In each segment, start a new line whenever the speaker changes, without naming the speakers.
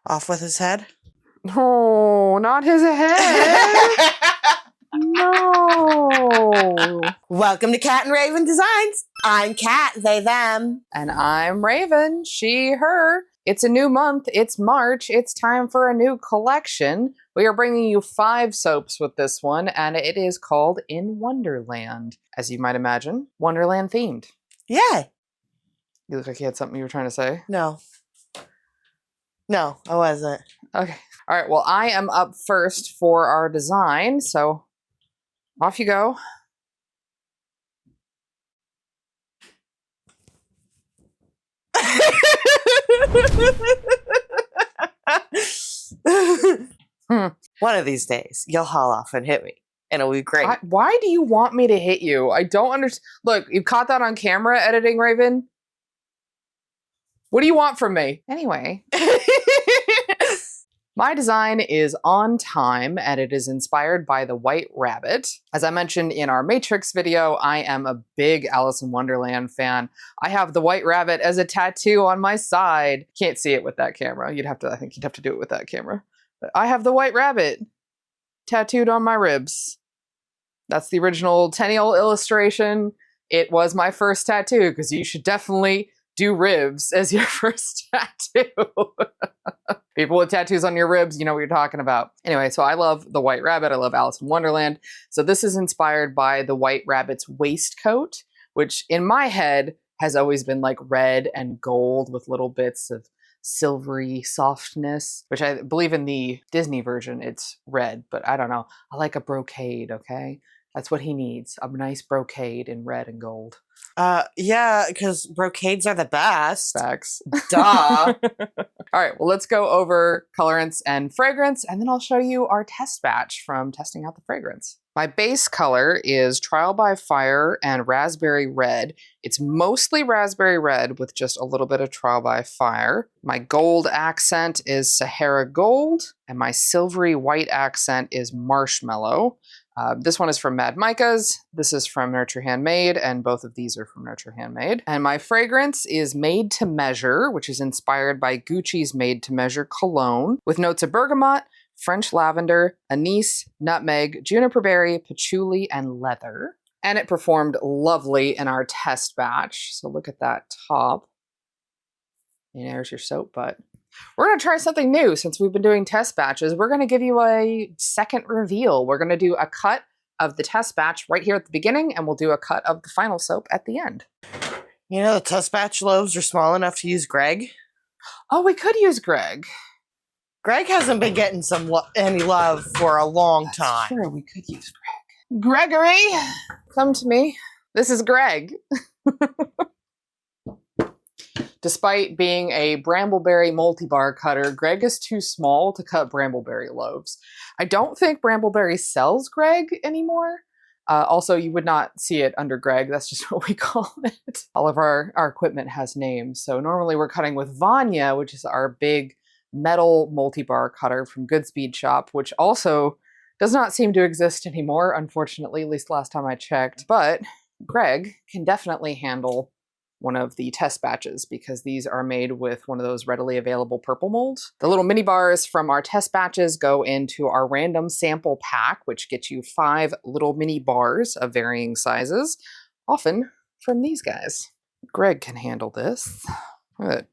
Off with his head?
No, not his head. No.
Welcome to Cat and Raven Designs. I'm Cat, they, them.
And I'm Raven, she, her. It's a new month. It's March. It's time for a new collection. We are bringing you 5 soaps with this one, and it is called In Wonderland. As you might imagine, Wonderland themed.
Yeah.
You look like you had something you were trying to say.
No, I wasn't.
Okay. All right. Well, I am up first for our design, so off you go.
One of these days, you'll haul off and hit me, and it'll be great.
Why do you want me to hit you? I don't understand. Look, you caught that on camera, editing Raven. What do you want from me? Anyway. My design is on time, and it is inspired by the White Rabbit. As I mentioned in our Matrix video, I am a big Alice in Wonderland fan. I have the White Rabbit as a tattoo on my side. Can't see it with that camera. I think you'd have to do it with that camera. But I have the White Rabbit tattooed on my ribs. That's the original Tenniel illustration. It was my first tattoo, because you should definitely do ribs as your first tattoo. People with tattoos on your ribs, you know what you're talking about. Anyway, so I love the White Rabbit. I love Alice in Wonderland. So this is inspired by the White Rabbit's waistcoat, which in my head has always been like red and gold with little bits of silvery softness, which I believe in the Disney version it's red, but I don't know. I like a brocade, okay? That's what he needs, a nice brocade in red and gold.
Yeah, because brocades are the best.
Facts.
Duh.
All right, well, let's go over colorants and fragrance, and then I'll show you our test batch from testing out the fragrance. My base color is Trial by Fire and Raspberry Red. It's mostly Raspberry Red with just a little bit of Trial by Fire. My gold accent is Sahara Gold, and my silvery white accent is Marshmallow. This one is from Mad Micah's, this is from Nurture Handmade, and both of these are from Nurture Handmade. And my fragrance is Made to Measure, which is inspired by Gucci's Made to Measure cologne, with notes of bergamot, French lavender, anise, nutmeg, juniper berry, patchouli, and leather. And it performed lovely in our test batch. So look at that top. And there's your soap butt. We're going to try something new since we've been doing test batches. We're going to give you a second reveal. We're going to do a cut of the test batch right here at the beginning, and we'll do a cut of the final soap at the end.
You know, the test batch loaves are small enough to use Greg.
Oh, we could use Greg.
Greg hasn't been getting any love for a long time.
Sure, we could use Greg. Gregory, come to me. This is Greg. Despite being a Brambleberry multi-bar cutter, Greg is too small to cut Brambleberry loaves. I don't think Brambleberry sells Greg anymore. Also, you would not see it under Greg. That's just what we call it. All of our equipment has names. So normally we're cutting with Vanya, which is our big metal multi-bar cutter from Goodspeed Shop, which also does not seem to exist anymore, unfortunately, at least last time I checked. But Greg can definitely handle one of the test batches because these are made with one of those readily available purple molds. The little mini bars from our test batches go into our random sample pack, which gets you 5 little mini bars of varying sizes, often from these guys. Greg can handle this.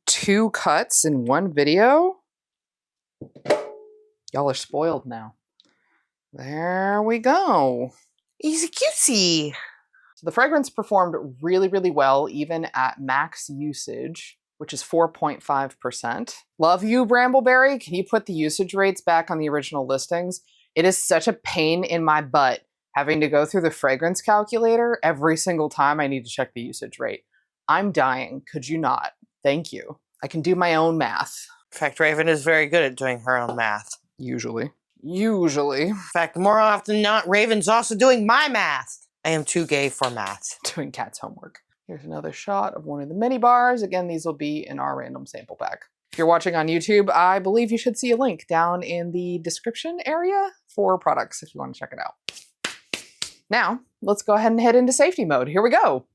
2 cuts in 1 video. Y'all are spoiled now. There we go.
Easy cutesy.
So the fragrance performed really, really well, even at max usage, which is 4.5%. Love you, Brambleberry. Can you put the usage rates back on the original listings? It is such a pain in my butt having to go through the fragrance calculator every single time I need to check the usage rate. I'm dying. Could you not? Thank you. I can do my own math.
In fact, Raven is very good at doing her own math.
Usually.
In fact, more often than not, Raven's also doing my math. I am too gay for math.
Doing Cat's homework. Here's another shot of one of the mini bars. Again, these will be in our random sample pack. If you're watching on YouTube, I believe you should see a link down in the description area for products if you want to check it out. Now, let's go ahead and head into safety mode. Here we go.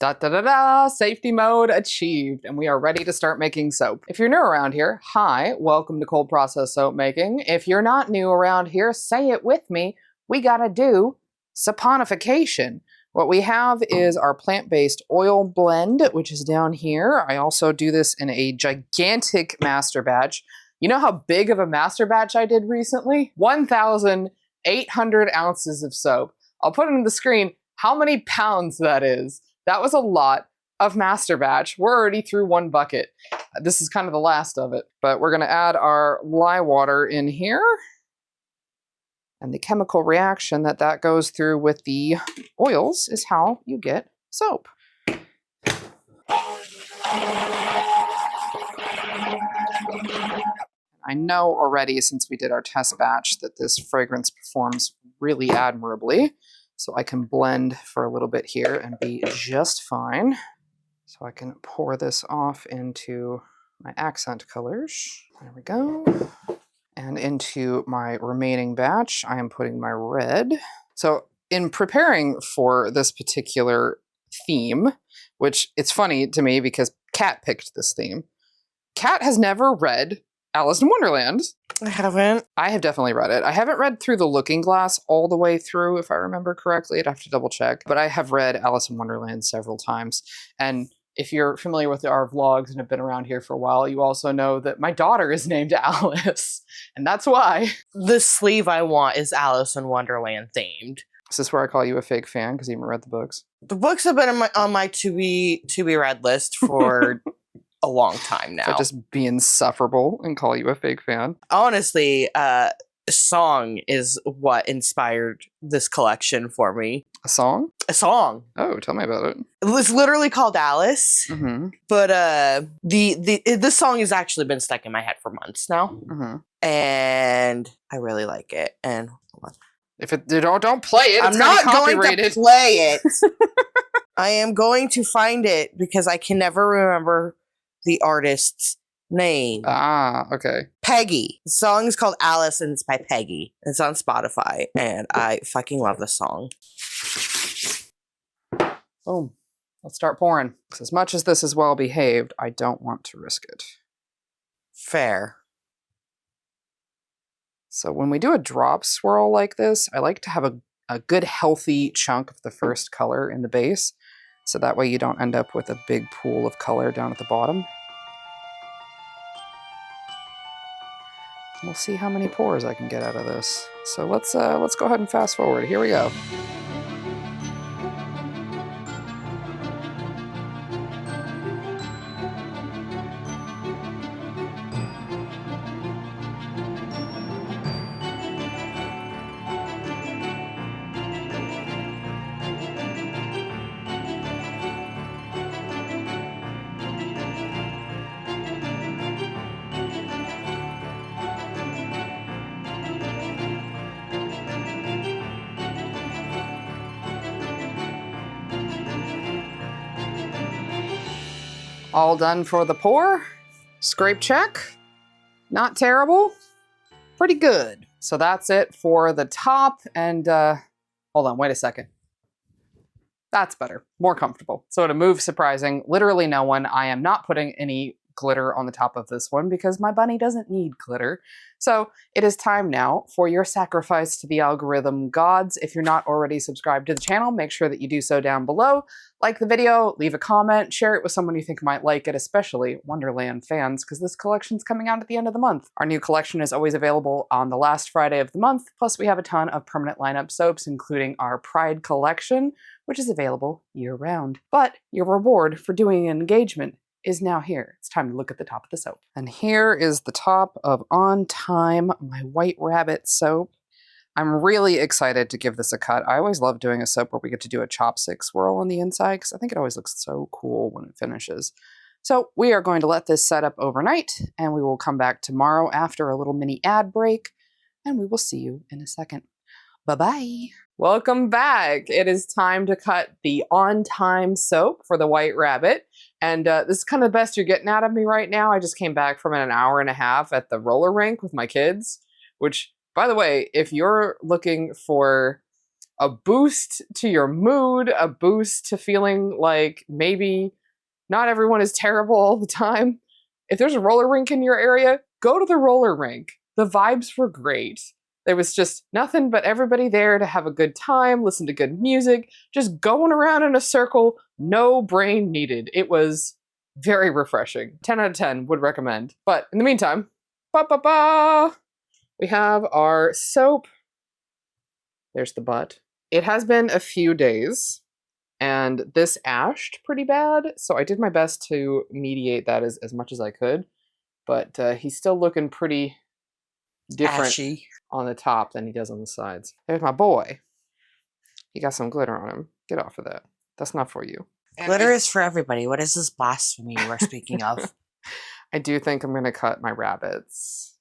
Da da da da, safety mode achieved, and we are ready to start making soap. If you're new around here, hi, welcome to cold process soap making. If you're not new around here, say it with me, we gotta do saponification. What we have is our plant-based oil blend, which is down here. I also do this in a gigantic master batch. You know how big of a master batch I did recently? 1,800 ounces of soap. I'll put it on the screen how many pounds that is. That was a lot of master batch. We're already through one bucket. This is kind of the last of it, but we're gonna add our lye water in here. And the chemical reaction that goes through with the oils is how you get soap. I know already, since we did our test batch, that this fragrance performs really admirably. So I can blend for a little bit here and be just fine. So I can pour this off into my accent colors. There we go. And into my remaining batch, I am putting my red. So in preparing for this particular theme, which it's funny to me because Kat picked this theme. Kat has never read Alice in Wonderland.
I haven't.
I have definitely read it. I haven't read Through the Looking Glass all the way through, if I remember correctly. I'd have to double check. But I have read Alice in Wonderland several times. And if you're familiar with our vlogs and have been around here for a while, you also know that my daughter is named Alice. And that's why.
The sleeve I want is Alice in Wonderland themed.
Is this where I call you a fake fan because you haven't read the books?
The books have been on my to be read list for a long time now.
So just be insufferable and call you a fake fan.
Honestly, song is what inspired this collection for me.
A song?
A song.
Oh, tell me about it.
It's literally called Alice.
Mm-hmm.
But this song has actually been stuck in my head for months now.
Mm-hmm.
And I really like it. And hold on.
If it don't play it,
I'm
it's
not
gonna be
going to
copyrighted.
play it. I am going to find it because I can never remember the artist's name.
Ah, okay.
Peggy. The song is called Alice and it's by Peggy. It's on Spotify and I fucking love the song.
Boom. Let's start pouring. 'Cause as much as this is well behaved, I don't want to risk it.
Fair.
So when we do a drop swirl like this, I like to have a good healthy chunk of the first color in the base. So that way you don't end up with a big pool of color down at the bottom. We'll see how many pours I can get out of this. So let's go ahead and fast forward. Here we go. All done for the pour. Scrape check. Not terrible. Pretty good. So that's it for the top. And hold on, wait a second. That's better. More comfortable. So to move surprising, literally no one. I am not putting any glitter on the top of this one because my bunny doesn't need glitter. So it is time now for your sacrifice to the algorithm gods. If you're not already subscribed to the channel, make sure that you do so down below. Like the video, leave a comment, share it with someone you think might like it, especially Wonderland fans, because this collection's coming out at the end of the month. Our new collection is always available on the last Friday of the month, plus we have a ton of permanent lineup soaps, including our Pride collection, which is available year-round. But your reward for doing an engagement is now here. It's time to look at the top of the soap. And here is the top of On Time, my White Rabbit soap. I'm really excited to give this a cut. I always love doing a soap where we get to do a chopstick swirl on the inside because I think it always looks so cool when it finishes. So we are going to let this set up overnight and we will come back tomorrow after a little mini ad break and we will see you in a second. Bye-bye. Welcome back. It is time to cut the On Time soap for the White Rabbit. And this is kind of the best you're getting out of me right now. I just came back from an hour and a half at the roller rink with my kids, which, by the way, if you're looking for a boost to your mood, a boost to feeling like maybe not everyone is terrible all the time. If there's a roller rink in your area, go to the roller rink. The vibes were great. There was just nothing but everybody there to have a good time, listen to good music, just going around in a circle, no brain needed. It was very refreshing. 10 out of 10 would recommend. But in the meantime, we have our soap. There's the butt. It has been a few days, and this ashed pretty bad, so I did my best to mediate that as much as I could. But he's still looking pretty different
Ashy
on the top than he does on the sides. There's my boy. He got some glitter on him. Get off of that. That's not for you.
Glitter is for everybody. What is this blasphemy you are speaking of?
I do think I'm going to cut my rabbits.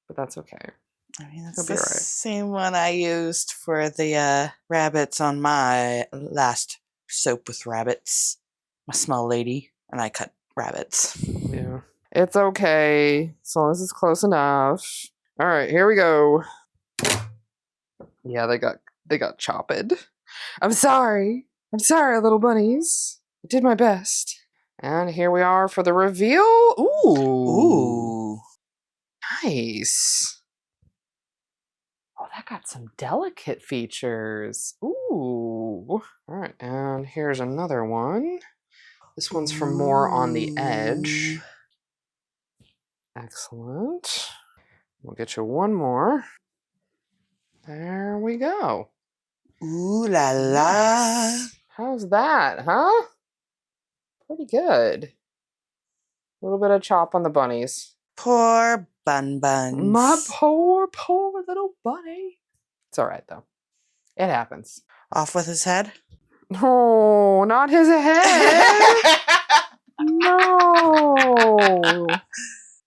But that's okay.
I mean, that's
He'll be
the
all right.
same one I used for the rabbits on my last soap with rabbits. My small lady and I cut rabbits.
Yeah. It's okay. As long as it's close enough. All right, here we go. Yeah, they got chopped. I'm sorry, little bunnies. I did my best. And here we are for the reveal. Ooh. Nice. Oh, that got some delicate features. Ooh. All right, and here's another one. This one's for more on the edge. Excellent. We'll get you one more. There we go.
Ooh la la.
Nice. How's that, huh? Pretty good. A little bit of chop on the bunnies.
Poor bun buns.
My poor little bunny. It's all right, though. It happens.
Off with his head?
No, not his head. No.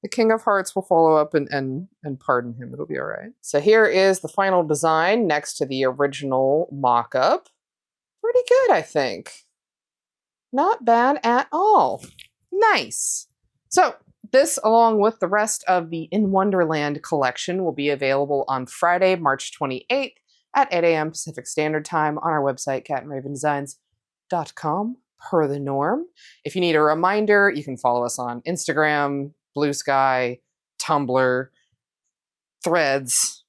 The King of Hearts will follow up and pardon him. It'll be all right. So here is the final design next to the original mock-up. Pretty good, I think. Not bad at all. Nice. So this, along with the rest of the In Wonderland collection, will be available on Friday, March 28th at 8 a.m. Pacific Standard Time on our website, catandravendesigns.com, per the norm. If you need a reminder, you can follow us on Instagram, Blue Sky, Tumblr, Threads,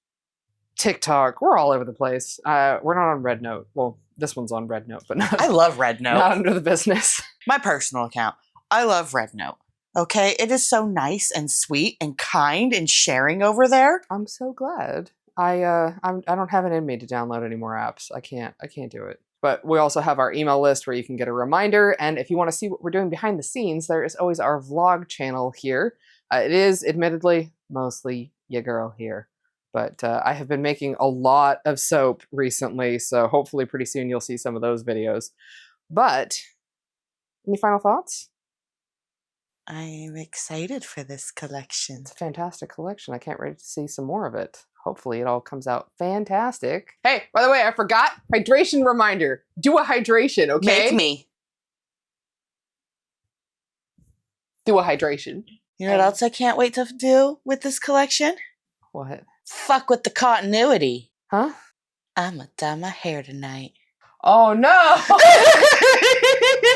TikTok. We're all over the place. We're not on Red Note. Well, this one's on Red Note, but not,
I love Red Note.
not under the business.
My personal account. I love Red Note. Okay, it is so nice and sweet and kind and sharing over there.
I'm so glad. I don't have it in me to download any more apps. I can't do it. But we also have our email list where you can get a reminder. And if you want to see what we're doing behind the scenes, there is always our vlog channel here. It is admittedly mostly your girl here. But I have been making a lot of soap recently, so hopefully pretty soon you'll see some of those videos. But any final thoughts?
I'm excited for this collection.
It's a fantastic collection. I can't wait to see some more of it. Hopefully it all comes out fantastic. Hey, by the way, I forgot. Hydration reminder. Do a hydration, okay?
Make me.
Do a hydration.
You know what else I can't wait to do with this collection?
What?
Fuck with the continuity.
Huh?
I'ma dye my hair tonight.
Oh no!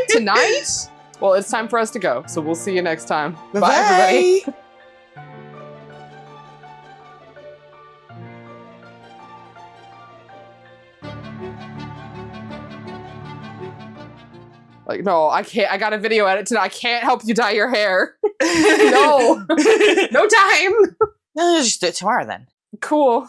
Tonight? Well, it's time for us to go, so we'll see you next time.
Bye,
Bye everybody. Like, no, I can't. I got a video edit today. I can't help you dye your hair. No. No time.
No, just do it tomorrow then.
Cool.